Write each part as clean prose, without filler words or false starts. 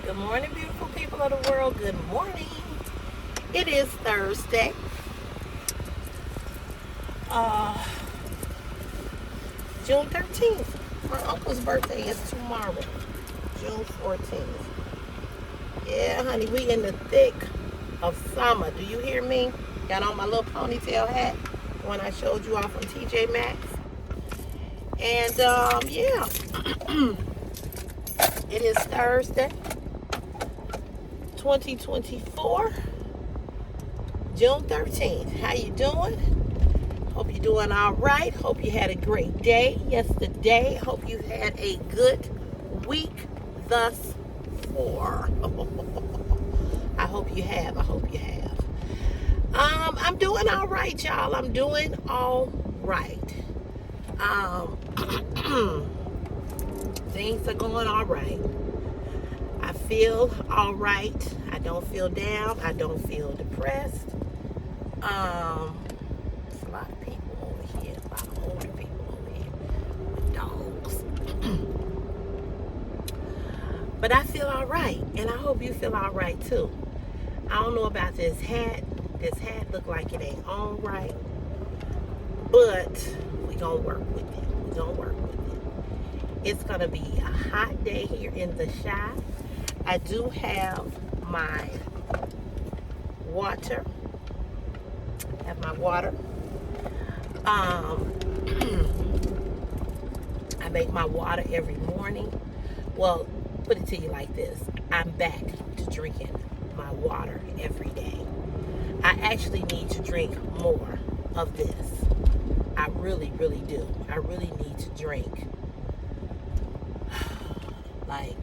Good morning, beautiful people of the world. Good morning. It is Thursday. June 13th. My uncle's birthday is tomorrow, June 14th. Yeah, honey, we in the thick of summer. Do you hear me? Got on my little ponytail hat when I showed you off on TJ Maxx. And yeah, it is Thursday, 2024, June 13th. How you doing? Hope you're doing all right. Hope you had a great day yesterday. Hope you had a good week thus far. I hope you have. I'm doing all right, y'all. I'm doing all right. Things are going all right. I feel all right. I don't feel down. I don't feel depressed. There's a lot of people over here. A lot of older people over here with dogs. But I feel all right, and I hope you feel all right too. I don't know about this hat. This hat look like it ain't on right, but we gonna work with it. It's gonna be a hot day here in the Chi. I do have my water. I make my water every morning. Well, put it to you like this. I'm back to drinking my water every day. I actually need to drink more of this. I really, really do. I really need to drink like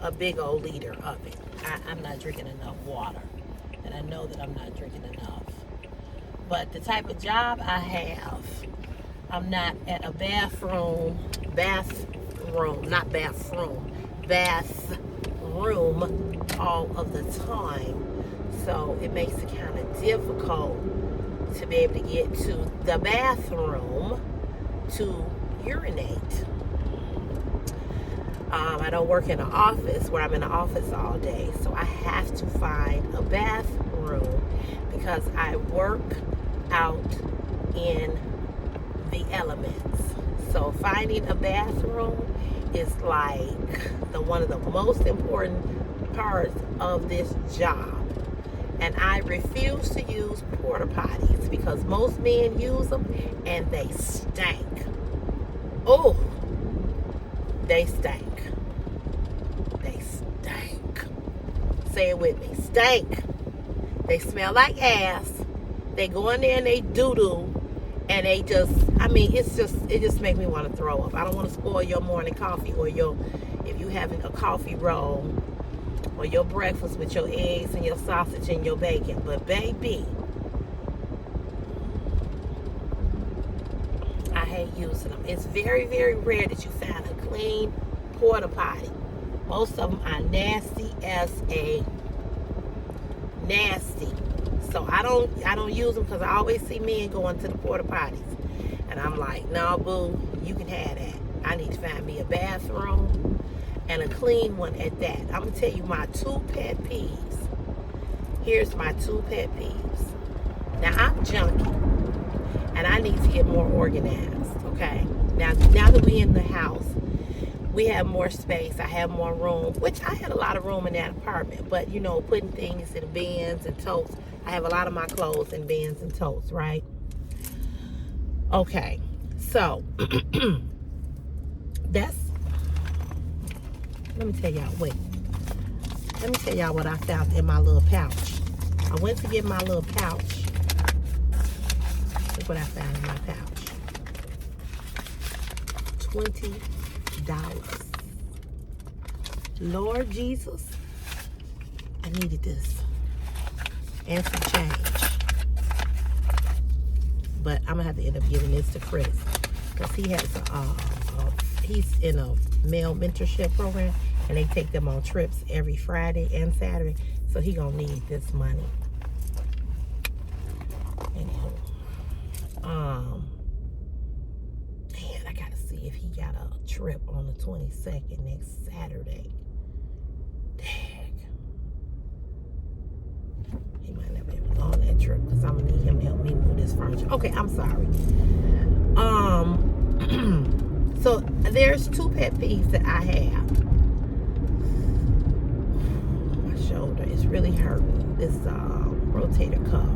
a big old liter of it. I'm not drinking enough water. And I know that I'm not drinking enough. But the type of job I have, I'm not at a bathroom all of the time. So it makes it kind of difficult to be able to get to the bathroom to urinate. I don't work in an office where I'm in the office all day, so I have to find a bathroom because I work out in the elements. So finding a bathroom is like one of the most important parts of this job. And I refuse to use porta potties because most men use them and they stink. Oh, they stink. Say it with me. Stink. They smell like ass. They go in there and they doo-doo. And they just, it just makes me want to throw up. I don't want to spoil your morning coffee or if you having a coffee roll or your breakfast with your eggs and your sausage and your bacon. But baby, I hate using them. It's very, very rare that you find a clean porta potty. Most of them are nasty as a nasty. So I don't use them because I always see men going to the porta potties. And I'm like, no, boo, you can have that. I need to find me a bathroom and a clean one at that. I'm going to tell you my 2 pet peeves. Here's my 2 pet peeves. Now, I'm junky, and I need to get more organized, okay? Now that we're in the house, we have more space. I have more room, which I had a lot of room in that apartment. But, putting things in bins and totes. I have a lot of my clothes in bins and totes, right? Okay, so let me tell y'all what I found in my little pouch. I went to get my little pouch. Look what I found in my pouch. $20. Lord Jesus, I needed this. And some change. But I'm going to have to end up giving this to Chris. Because he has he's in a male mentorship program. And they take them on trips every Friday and Saturday. So he going to need this money. Anywho. Man, I got to see if he got a trip on the 22nd next Saturday. Okay, I'm sorry. So there's 2 pet peeves that I have. My shoulder is really hurting. This rotator cuff.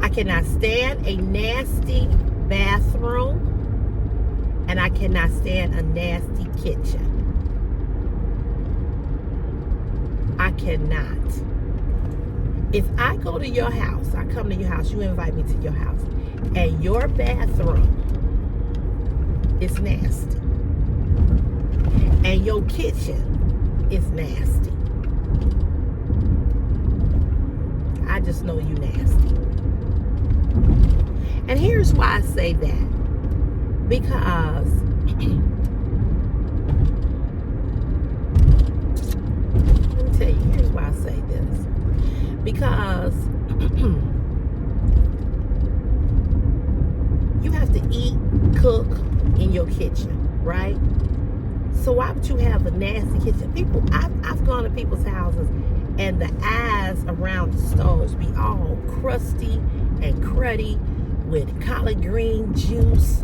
I cannot stand a nasty bathroom, and I cannot stand a nasty kitchen. I cannot. If I go to your house, I come to your house, you invite me to your house, and your bathroom is nasty, and your kitchen is nasty, I just know you nasty. And here's why I say that. Because let me tell you, here's why I say this. Because you have to eat, cook in your kitchen, right? So why would you have a nasty kitchen? People, I've gone to people's houses, and the eyes around the stoves be all crusty and cruddy with collard green juice,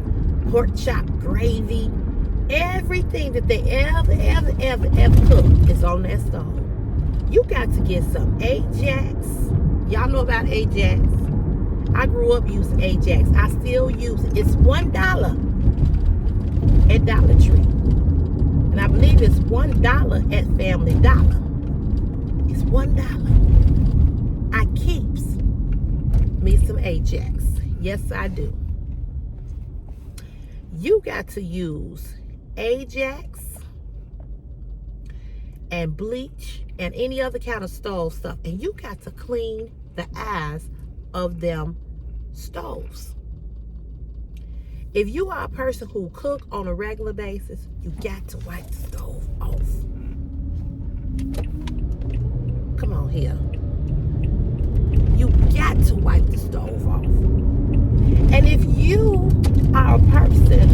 pork chop gravy. Everything that they ever cook is on that stove. You got to get some Ajax. Y'all know about Ajax? I grew up using Ajax. I still use it. It's $1 at Dollar Tree. And I believe it's $1 at Family Dollar. It's $1. I keeps me some Ajax. Yes, I do. You got to use Ajax and bleach and any other kind of stove stuff, and you got to clean the eyes of them stoves. If you are a person who cook on a regular basis, you got to wipe the stove off. Come on here. You got to wipe the stove off. And if you are a person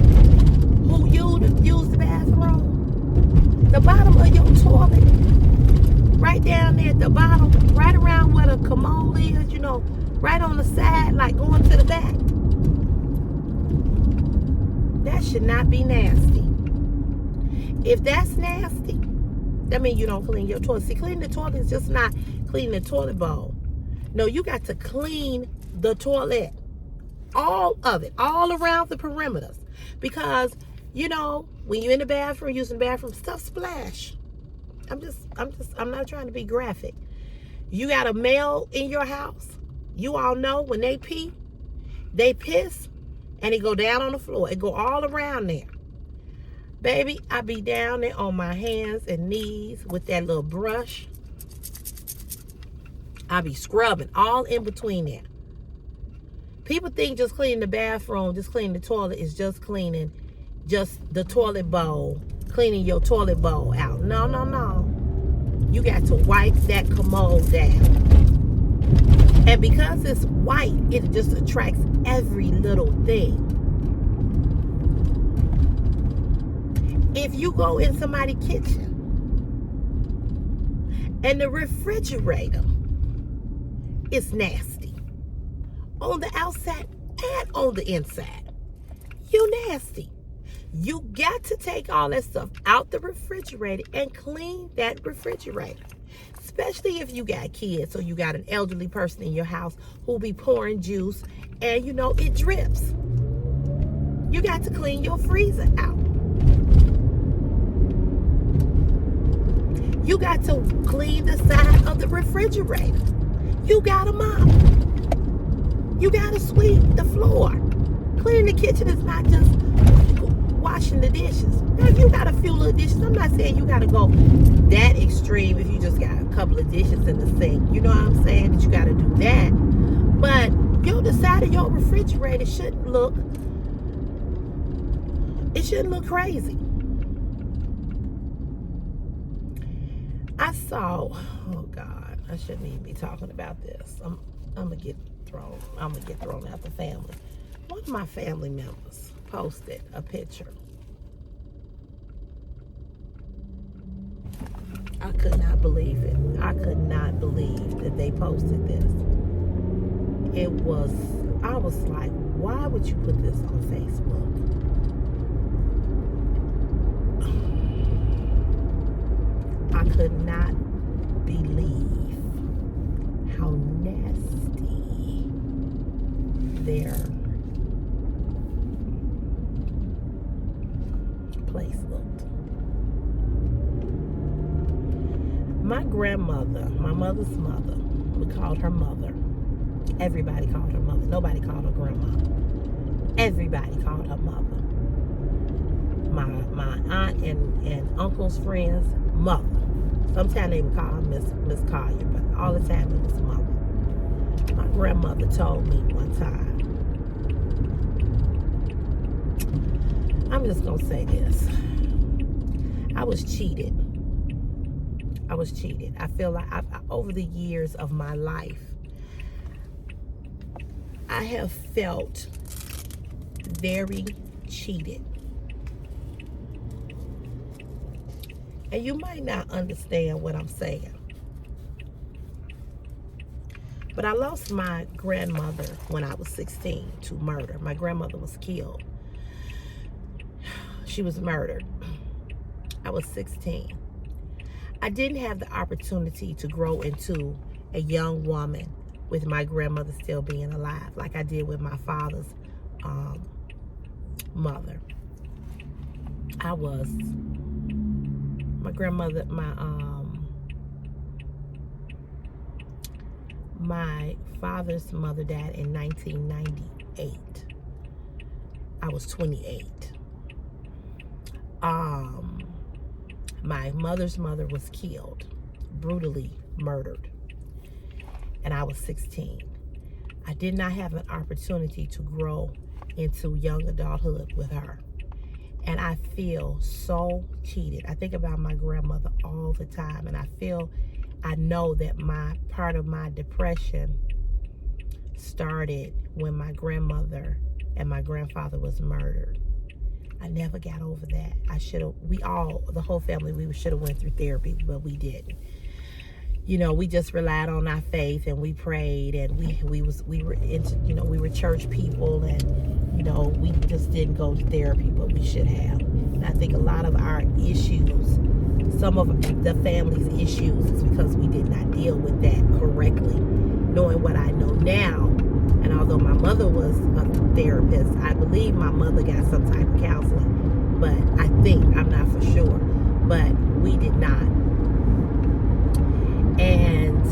who use the bathroom, the bottom of your toilet, right down there at the bottom, right around where the commode is, you know, right on the side, like going to the back, that should not be nasty. If that's nasty, that means you don't clean your toilet. See, cleaning the toilet is just not cleaning the toilet bowl. No, you got to clean the toilet. All of it, all around the perimeters. Because, you know, when you're in the bathroom, using the bathroom, stuff splash. I'm not trying to be graphic. You got a male in your house. You all know when they pee, they piss, and it go down on the floor. It go all around there. Baby, I be down there on my hands and knees with that little brush. I be scrubbing all in between there. People think just cleaning the bathroom, just cleaning the toilet is just cleaning just the toilet bowl, cleaning your toilet bowl out. No, no, no. You got to wipe that commode down. And because it's white, it just attracts every little thing. If you go in somebody's kitchen and the refrigerator is nasty on the outside and on the inside, you nasty. You got to take all that stuff out the refrigerator and clean that refrigerator. Especially if you got kids or you got an elderly person in your house who'll be pouring juice and, you know, it drips. You got to clean your freezer out. You got to clean the side of the refrigerator. You got to mop. You got to sweep the floor. Cleaning the kitchen is not just washing the dishes. Now, if you got a few little dishes, I'm not saying you got to go that extreme if you just got a couple of dishes in the sink. You know what I'm saying? That you got to do that. But the side of your refrigerator shouldn't look crazy. I saw, oh God, I shouldn't even be talking about this. I'm gonna get thrown out the family. One of my family members posted a picture. I could not believe it. I could not believe that they posted this. It was I was like, why would you put this on Facebook? I could not believe how nasty their place looked. My grandmother, my mother's mother, we called her mother. Everybody called her mother. Nobody called her grandma. Everybody called her mother. My aunt and uncle's friends, mother. Sometimes they would call her Miss Collier, but all the time it was mother. My grandmother told me one time, I'm just going to say this. I was cheated. I feel like over the years of my life, I have felt very cheated. And you might not understand what I'm saying. But I lost my grandmother when I was 16 to murder. My grandmother was killed. She was murdered. I was 16. I didn't have the opportunity to grow into a young woman with my grandmother still being alive, like I did with my father's mother. My grandmother, my father's mother died in 1998. I was 28. My mother's mother was killed, brutally murdered, and I was 16. I did not have an opportunity to grow into young adulthood with her. And I feel so cheated. I think about my grandmother all the time, and I know that part of my depression started when my grandmother and my grandfather was murdered. I never got over that. The whole family, we should have went through therapy, but we didn't. You know, we just relied on our faith, and we prayed, and we were church people, and we just didn't go to therapy, but we should have. And I think a lot of our issues, some of the family's issues, is because we did not deal with that correctly. Knowing what I know now, and although my mother was a therapist, I believe my mother got some type of counseling, but I'm not for sure, but we did not. And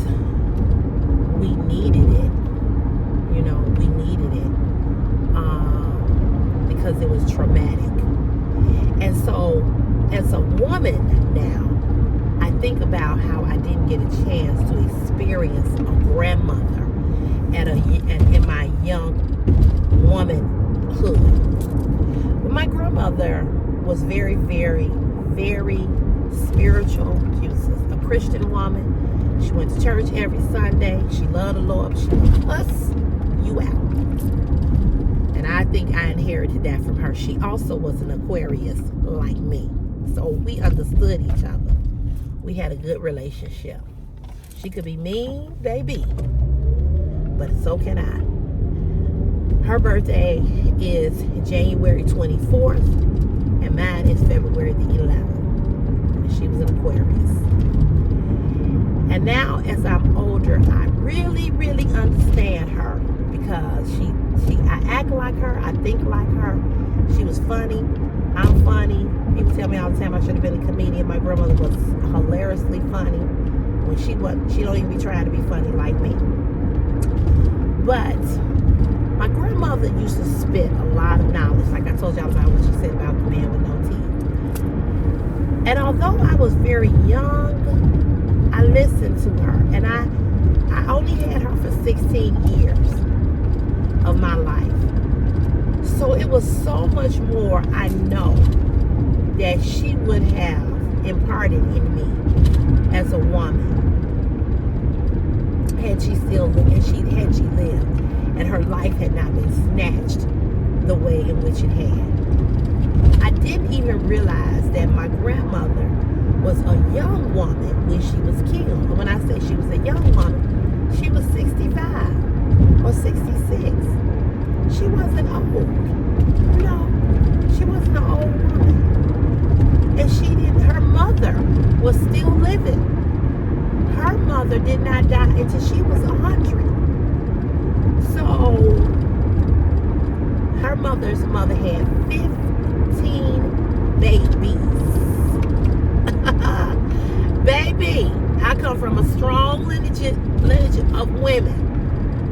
we needed it, because it was traumatic. And so, as a woman now, I think about how I didn't get a chance to experience a grandmother in my young womanhood. But my grandmother was very, very, very spiritual. She was a Christian woman. She went to church every Sunday. She loved the Lord. She would cuss you out. And I think I inherited that from her. She also was an Aquarius like me. So we understood each other. We had a good relationship. She could be mean, baby, but so can I. Her birthday is January 24th, and mine is February the 11th. And she was an Aquarius. And now, as I'm older, I really, really understand her, because I act like her, I think like her. She was funny. I'm funny. People tell me all the time I should have been a comedian. My grandmother was hilariously funny. When she don't even be trying to be funny like me. But my grandmother used to spit a lot of knowledge, like I told y'all about what she said about the man with no teeth. And although I was very young, I listened to her, and I only had her for 16 years of my life. So it was so much more I know that she would have imparted in me as a woman, had she lived, and her life had not been snatched the way in which it had. I didn't even realize that my grandmother was a young woman when she was killed. And when I say she was a young woman, she was 65 or 66. She wasn't old. You know, she wasn't an old woman. And her mother was still living. Her mother did not die until she was 100. So, her mother's mother had 15 babies. Baby, I come from a strong lineage of women.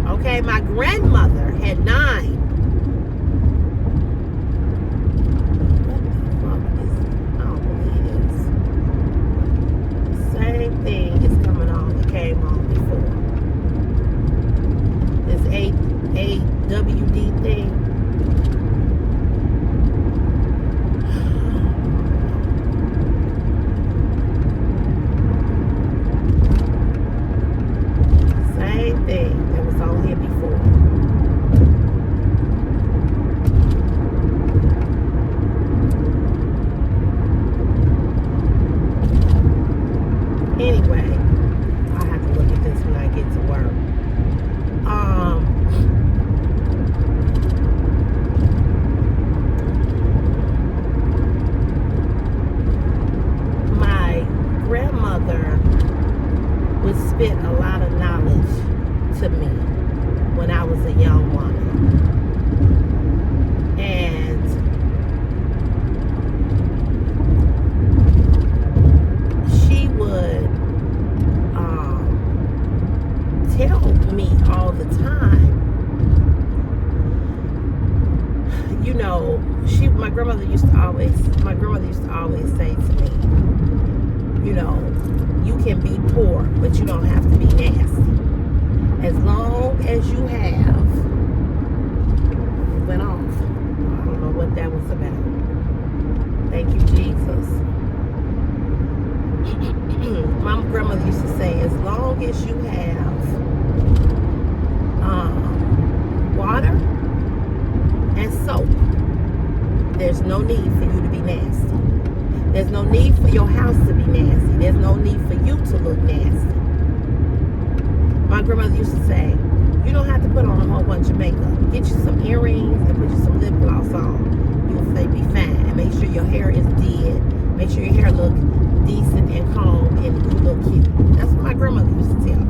Okay, my grandmother had 9. What the fuck is it? I don't believe this. Same thing is coming on that came on before. This AWD thing. Same thing that was on here before. Anyway, I have to look at this when I get to work. My grandmother would spit a lot of knowledge to me when I was a young woman. And she would tell me all the time, you know, my grandmother used to always say to me, you know, you can be poor, but you don't have to be nasty. As long as you have, it went off. I don't know what that was about. Thank you, Jesus. My grandmother used to say, as long as you have water and soap, there's no need for you to be nasty. There's no need for your house to be nasty. There's no need for you to look nasty. My grandmother used to say, you don't have to put on a whole bunch of makeup. Get you some earrings and put you some lip gloss on. You'll be fine. And make sure your hair is dead. Make sure your hair look decent and combed and you look cute. That's what my grandmother used to tell me.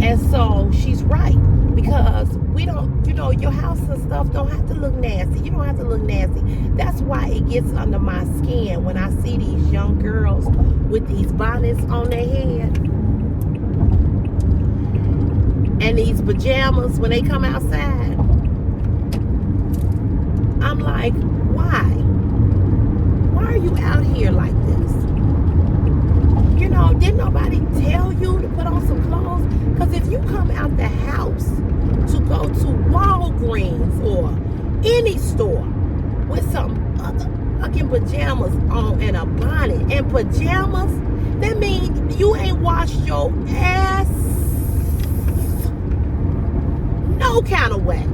And so she's right. Because we don't, you know, your house and stuff don't have to look nasty. You don't have to look nasty. That's why it gets under my skin when I see these young girls with these bonnets on their head and these pajamas when they come outside. I'm like, why? Why are you out here like this? You know, didn't nobody tell you to put on some clothes? Because if you come out the house to go to Walgreens or any store with some other fucking pajamas on and a bonnet and pajamas, that means you ain't washed your ass no kind of way.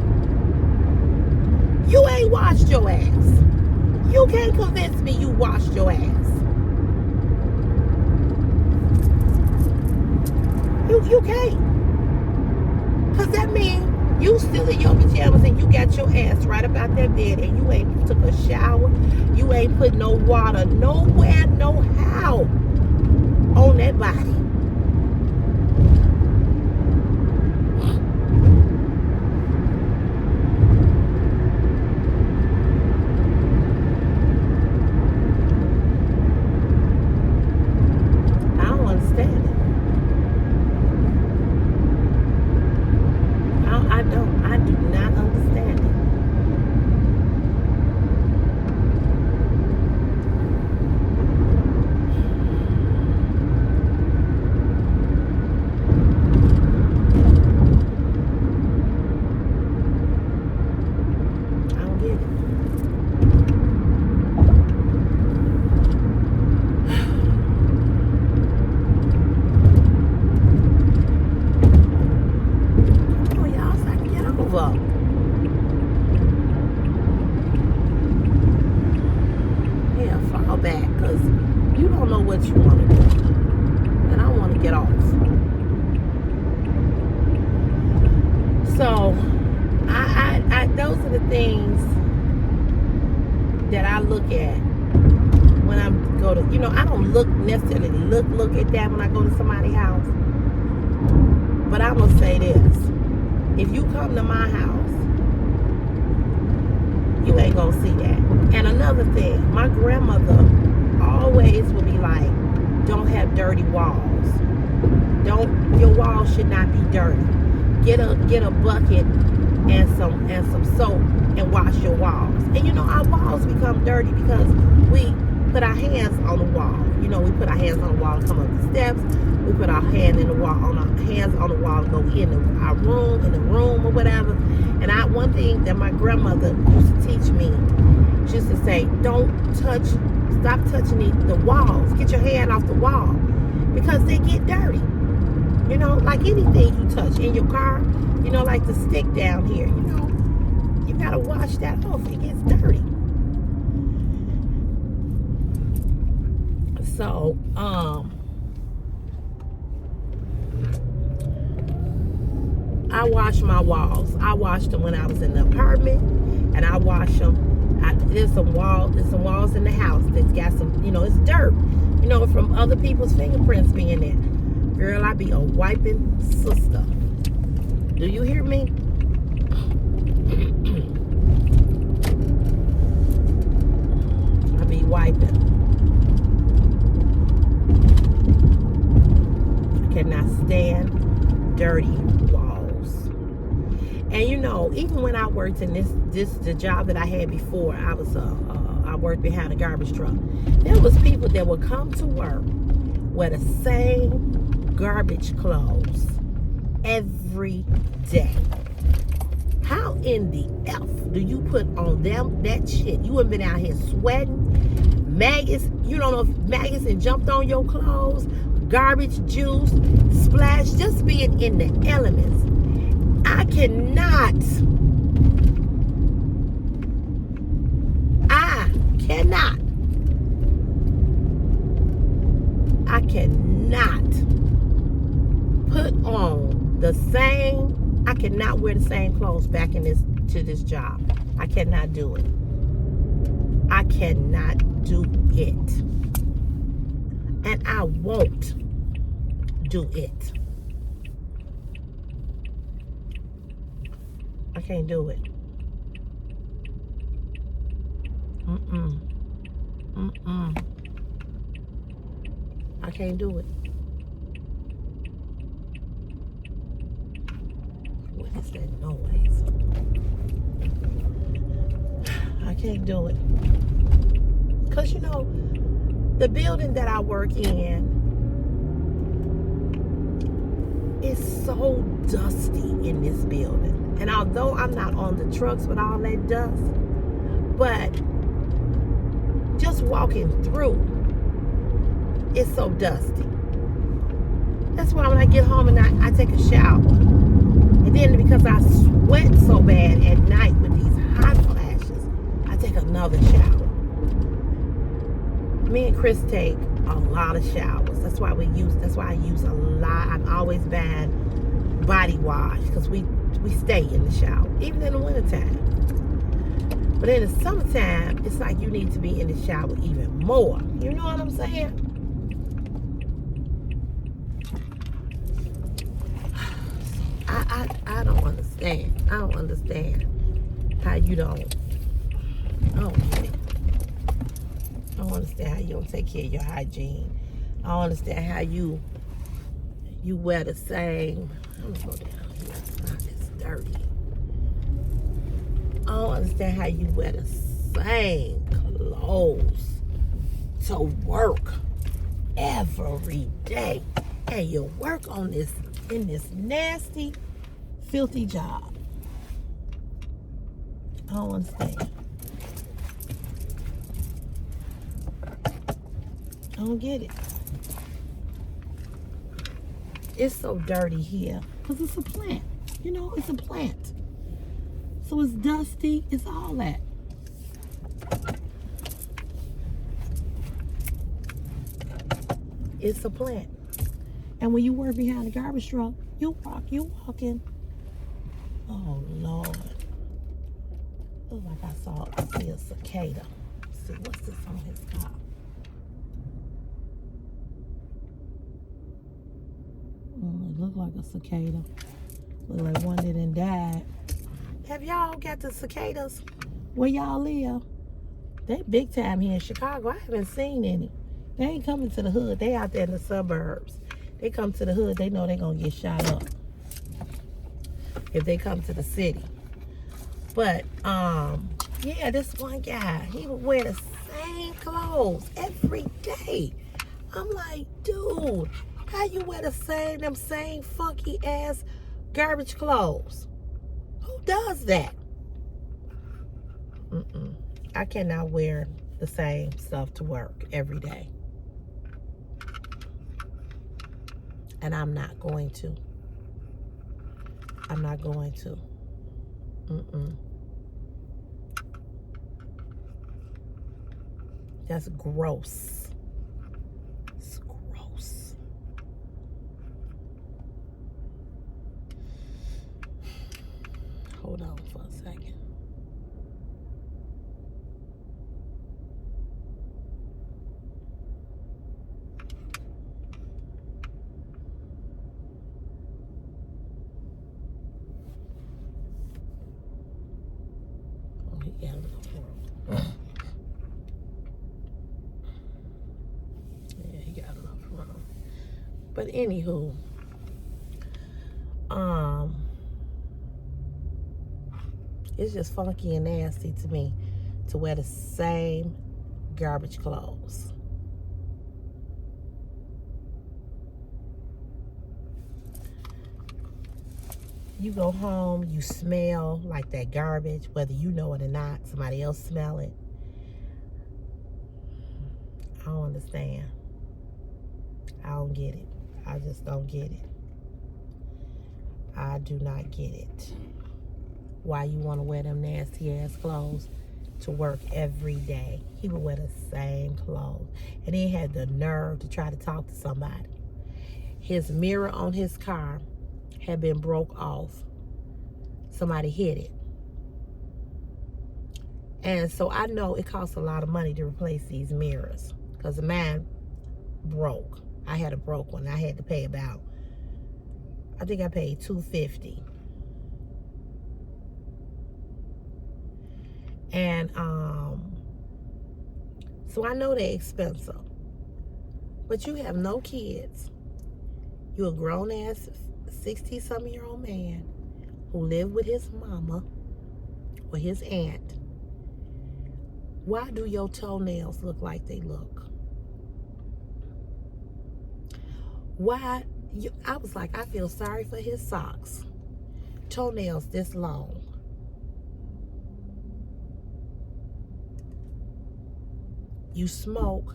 You ain't washed your ass. You can't convince me you washed your ass. You can't. Because that means you still in your pajamas and you got your ass right about that bed and you ain't took a shower. You ain't put no water nowhere, no how on that body. I don't understand it. I do not understand it. I don't get it. Oh, y'all, so I can get over. Yeah, fall back, because you don't know what you want to do. And I want to get off. So those are the things that I look at when I go to, I don't necessarily look at that when I go to somebody's house. But I'm going to say this. If you come to my house, you ain't going to see that. And another thing, my grandmother always would be like, don't have dirty walls. Your walls should not be dirty. Get a bucket and some soap and wash your walls. And our walls become dirty because we put our hands on the wall. We put our hands on the wall to come up the steps. We put our hands on the wall to go in our room, in the room or whatever. And one thing that my grandmother used to teach me, she used to say, stop touching the walls. Get your hand off the wall because they get dirty. Like anything you touch in your car, like the stick down here, you gotta wash that off. It gets dirty. So, I wash my walls. I washed them when I was in the apartment, and I wash them. There's some walls in the house that's got some, it's dirt, from other people's fingerprints being there. Girl, I be a wiping sister. Do you hear me? I be wiping. I cannot stand dirty walls. And even when I worked in the job that I had before, I worked behind a garbage truck. There was people that would come to work with the same garbage clothes every day. How in the F do you put on them that shit? You have been out here sweating, maggots. You don't know if maggots and jumped on your clothes, garbage juice, splash, just being in the elements. I cannot put on the same. I cannot wear the same clothes back to this job. I cannot do it. I cannot do it. And I won't do it. I can't do it. I can't do it. What is that noise? I can't do it. Because, the building that I work in is so dusty in this building. And although I'm not on the trucks with all that dust, but just walking through, it's so dusty. That's why when I get home and I take a shower, and then because I sweat so bad at night with these hot flashes, I take another shower. Me and Chris take a lot of showers. That's why I use a lot. I'm always buying body wash because we stay in the shower, even in the wintertime. But in the summertime, it's like you need to be in the shower even more. You know what I'm saying? I don't understand. I don't understand how you don't. I don't get it. I don't understand how you don't take care of your hygiene. I don't understand how you wear the same. I'm gonna go down here. It's dirty. I don't understand how you wear the same clothes to work every day, and you work in this nasty, filthy job. I don't understand. I don't get it. It's so dirty here because it's a plant. It's a plant. So it's dusty. It's all that. It's a plant. And when you work behind a garbage truck, you walking Oh, Lord. Look like I see a cicada. Let's see, what's this on his car? It looked like a cicada. Look like one that done died. Have y'all got the cicadas where y'all live? They big time here in Chicago. I haven't seen any. They ain't coming to the hood. They out there in the suburbs. They come to the hood, they know they gonna get shot up if they come to the city. But yeah, this one guy, he would wear the same clothes every day. I'm like, dude, how you wear them same funky ass garbage clothes? Who does that? I cannot wear the same stuff to work every day. And I'm not going to. I'm not going to. That's gross. It's gross. Hold on for a second. Oh, he got enough room. Yeah, he got enough room. But anywho, it's just funky and nasty to me to wear the same garbage clothes. You go home, you smell like that garbage, whether you know it or not. Somebody else smell it. I don't understand. I don't get it. I just don't get it. I do not get it. Why you want to wear them nasty ass clothes to work every day? He would wear the same clothes. And he had the nerve to try to talk to somebody. His mirror on his car had been broke off. Somebody hit it. And so I know it costs a lot of money to replace these mirrors because the mine broke. I had a broke one. I had to pay about, I think I paid $250. And so I know they're expensive. But you have no kids. You're a grown ass 60-something-year-old man who lived with his mama or his aunt. Why do your toenails look like they look? Why? I was like, I feel sorry for his socks. Toenails this long. You smoke.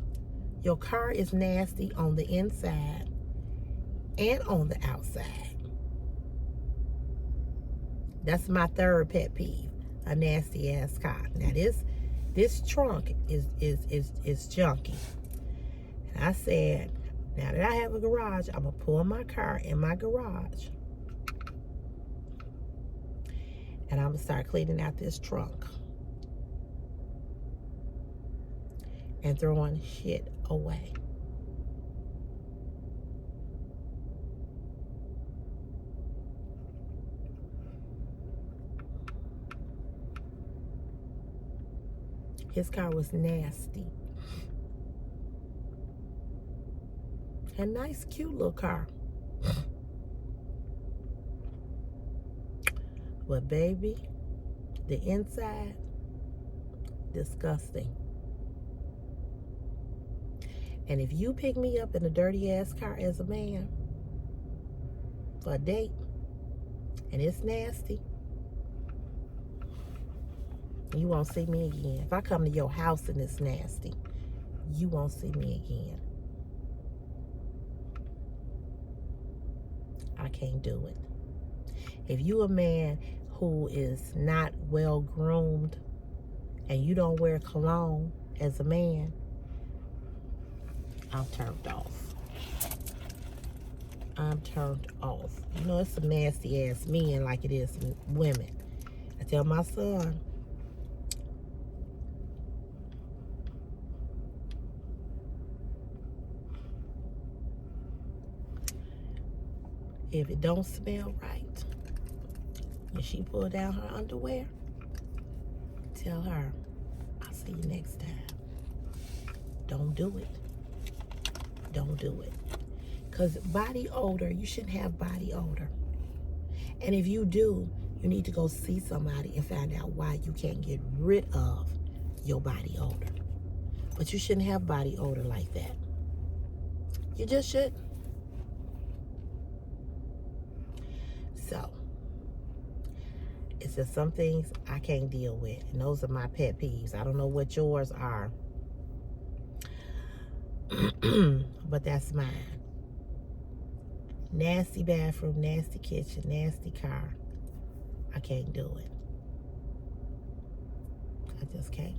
Your car is nasty on the inside and on the outside. That's my third pet peeve. A nasty ass car. Now this trunk is junky. And I said, now that I have a garage, I'm gonna pull my car in my garage. And I'm gonna start cleaning out this trunk. And throwing shit away. His car was nasty. A nice, cute little car. But baby, the inside, disgusting. And if you pick me up in a dirty ass car as a man for a date, and it's nasty, you won't see me again. If I come to your house and it's nasty, you won't see me again. I can't do it. If you a man who is not well groomed and you don't wear cologne as a man, I'm turned off. I'm turned off. You know, it's some nasty ass men like it is some women. I tell my son, if it don't smell right, and she pull down her underwear, tell her, I'll see you next time. Don't do it. Don't do it. Because body odor, you shouldn't have body odor. And if you do, you need to go see somebody and find out why you can't get rid of your body odor. But you shouldn't have body odor like that. You just shouldn't. So, it's just some things I can't deal with. And those are my pet peeves. I don't know what yours are. But that's mine. Nasty bathroom, nasty kitchen, nasty car. I can't do it. I just can't.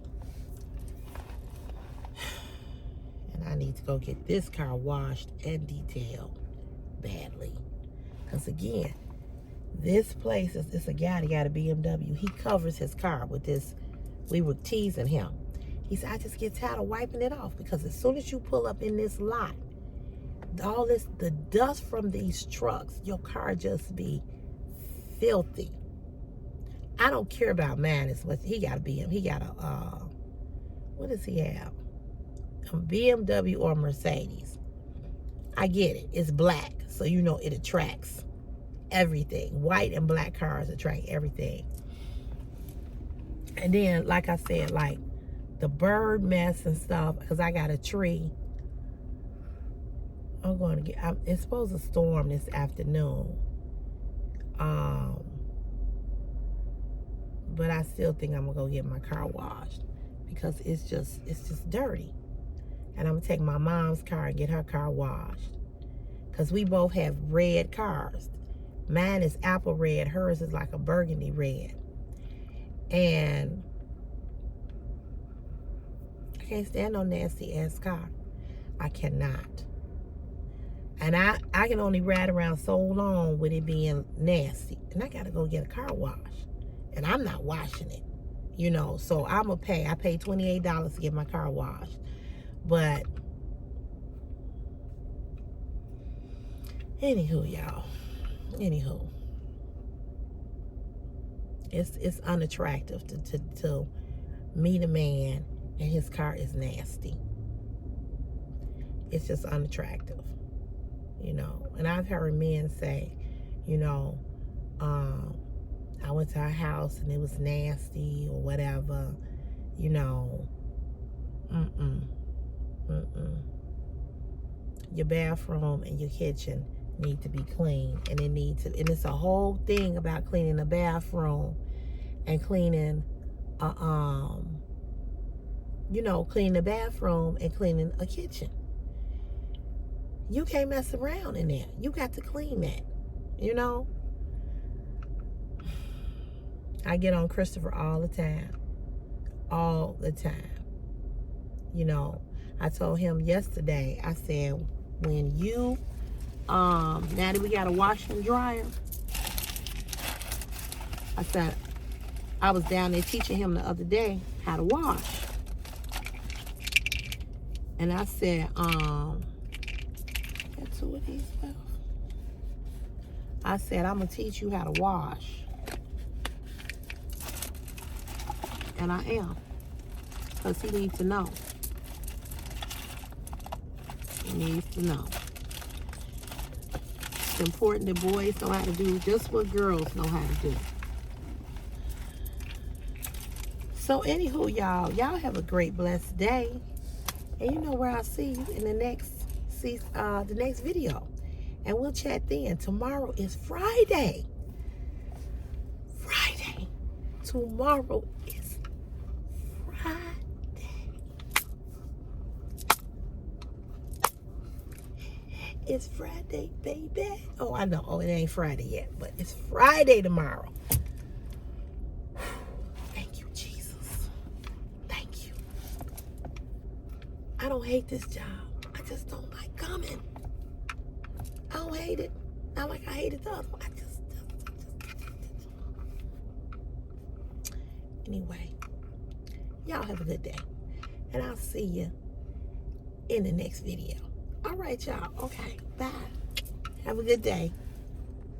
And I need to go get this car washed and detailed badly. Because again, this place is a guy that got a BMW. He covers his car with this. We were teasing him. He said, I just get tired of wiping it off because as soon as you pull up in this lot, all this, the dust from these trucks, your car just be filthy. I don't care about mine as much. He got a BMW. He got a, what does he have? A BMW or Mercedes. I get it. It's black, so you know it attracts everything. White and black cars attract everything. And then, like I said, like the bird mess and stuff, because I got a tree. I'm going to get, it's supposed to storm this afternoon. But I still think I'm going to go get my car washed because it's just dirty. And I'm going to take my mom's car and get her car washed. Because we both have red cars. Mine is apple red. Hers is like a burgundy red. And I can't stand no nasty ass car. I cannot. And I can only ride around so long with it being nasty. And I got to go get a car wash. And I'm not washing it. You know, so I'm going to pay. I paid $28 to get my car washed. But anywho, y'all. Anywho. It's unattractive to meet a man and his car is nasty. It's just unattractive. You know, and I've heard men say, you know, I went to her house and it was nasty or whatever, you know. Your bathroom and your kitchen need to be clean, and and it's a whole thing about cleaning the bathroom and cleaning you know, cleaning the bathroom and cleaning a kitchen. You can't mess around in there. You got to clean that, you know. I get on Christopher all the time. All the time. You know, I told him yesterday, I said, when you, now that we got a washer and dryer, I said, I was down there teaching him the other day how to wash. And I said, got 2 of these left. I said, I'm going to teach you how to wash. And I am. Because he needs to know. He needs to know. It's important that boys know how to do just what girls know how to do. So anywho, y'all have a great, blessed day. And you know where I'll see you in the next video. And we'll chat then. Tomorrow is Friday. Friday. Tomorrow is Friday. It's Friday, baby. Oh, I know. Oh, it ain't Friday yet, but it's Friday tomorrow. Thank you, Jesus. Thank you. I don't hate this job. I just don't like coming. I don't hate it. Not like I hated the other one. Anyway, y'all have a good day. And I'll see you in the next video. All right, y'all. Okay, bye. Have a good day.